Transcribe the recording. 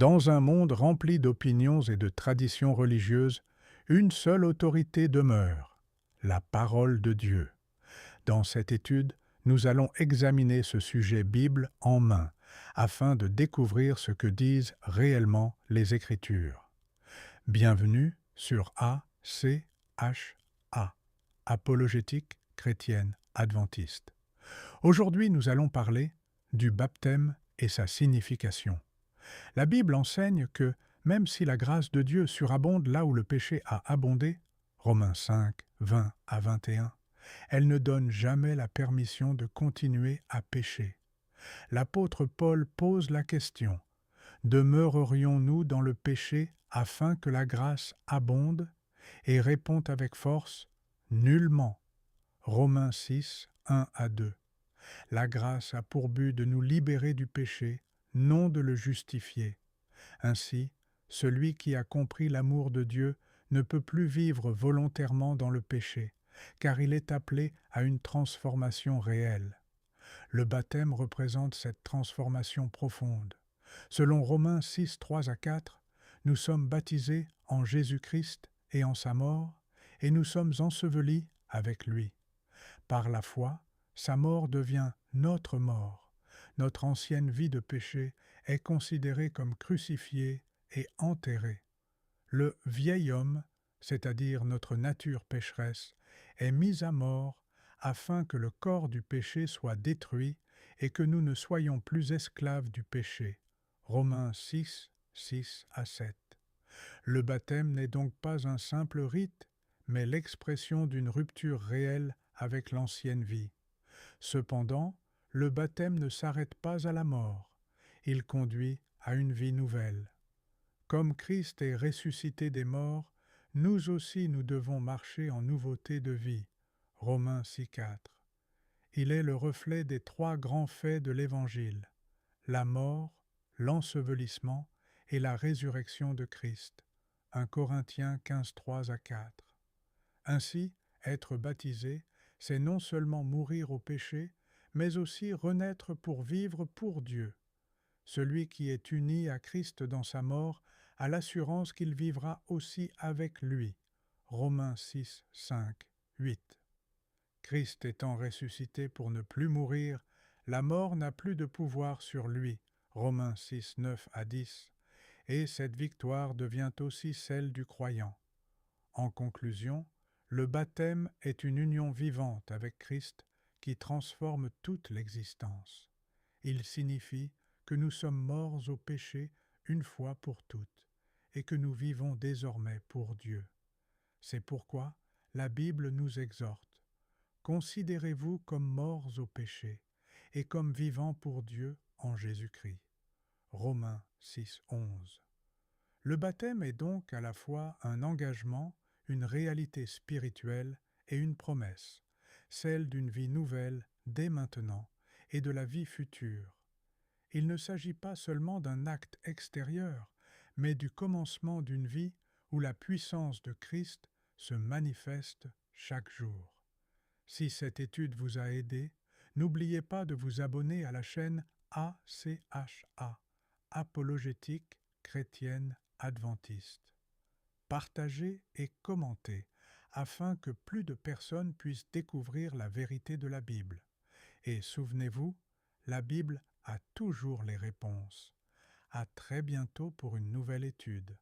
Dans un monde rempli d'opinions et de traditions religieuses, une seule autorité demeure, la parole de Dieu. Dans cette étude, nous allons examiner ce sujet Bible en main, afin de découvrir ce que disent réellement les Écritures. Bienvenue sur ACHA, Apologétique chrétienne adventiste. Aujourd'hui, nous allons parler du baptême et sa signification. La Bible enseigne que, même si la grâce de Dieu surabonde là où le péché a abondé, Romains 5, 20 à 21, elle ne donne jamais la permission de continuer à pécher. L'apôtre Paul pose la question: demeurerions-nous dans le péché afin que la grâce abonde? Et répond avec force: nullement. Romains 6, 1 à 2. La grâce a pour but de nous libérer du péché, non de le justifier. Ainsi, celui qui a compris l'amour de Dieu ne peut plus vivre volontairement dans le péché, car il est appelé à une transformation réelle. Le baptême représente cette transformation profonde. Selon Romains 6, 3 à 4, nous sommes baptisés en Jésus-Christ et en sa mort, et nous sommes ensevelis avec lui. Par la foi, sa mort devient notre mort. Notre ancienne vie de péché est considérée comme crucifiée et enterrée. Le vieil homme, c'est-à-dire notre nature pécheresse, est mis à mort afin que le corps du péché soit détruit et que nous ne soyons plus esclaves du péché. Romains 6, 6 à 7. Le baptême n'est donc pas un simple rite, mais l'expression d'une rupture réelle avec l'ancienne vie. Cependant, le baptême ne s'arrête pas à la mort, il conduit à une vie nouvelle. Comme Christ est ressuscité des morts, nous aussi nous devons marcher en nouveauté de vie. Romains 6, 4. Il est le reflet des trois grands faits de l'Évangile: la mort, l'ensevelissement et la résurrection de Christ. 1 Corinthiens 15, 3 à 4. Ainsi, être baptisé, c'est non seulement mourir au péché, mais aussi renaître pour vivre pour Dieu. Celui qui est uni à Christ dans sa mort a l'assurance qu'il vivra aussi avec lui. Romains 6, 5, 8. Christ étant ressuscité pour ne plus mourir, la mort n'a plus de pouvoir sur lui. Romains 6, 9 à 10. Et cette victoire devient aussi celle du croyant. En conclusion, le baptême est une union vivante avec Christ qui transforme toute l'existence. Il signifie que nous sommes morts au péché une fois pour toutes et que nous vivons désormais pour Dieu. C'est pourquoi la Bible nous exhorte: considérez-vous comme morts au péché et comme vivants pour Dieu en Jésus-Christ. Romains 6, 11. Le baptême est donc à la fois un engagement, une réalité spirituelle et une promesse, celle d'une vie nouvelle dès maintenant et de la vie future. Il ne s'agit pas seulement d'un acte extérieur, mais du commencement d'une vie où la puissance de Christ se manifeste chaque jour. Si cette étude vous a aidé, n'oubliez pas de vous abonner à la chaîne ACHA, Apologétique chrétienne adventiste. Partagez et commentez afin que plus de personnes puissent découvrir la vérité de la Bible. Et souvenez-vous, la Bible a toujours les réponses. À très bientôt pour une nouvelle étude.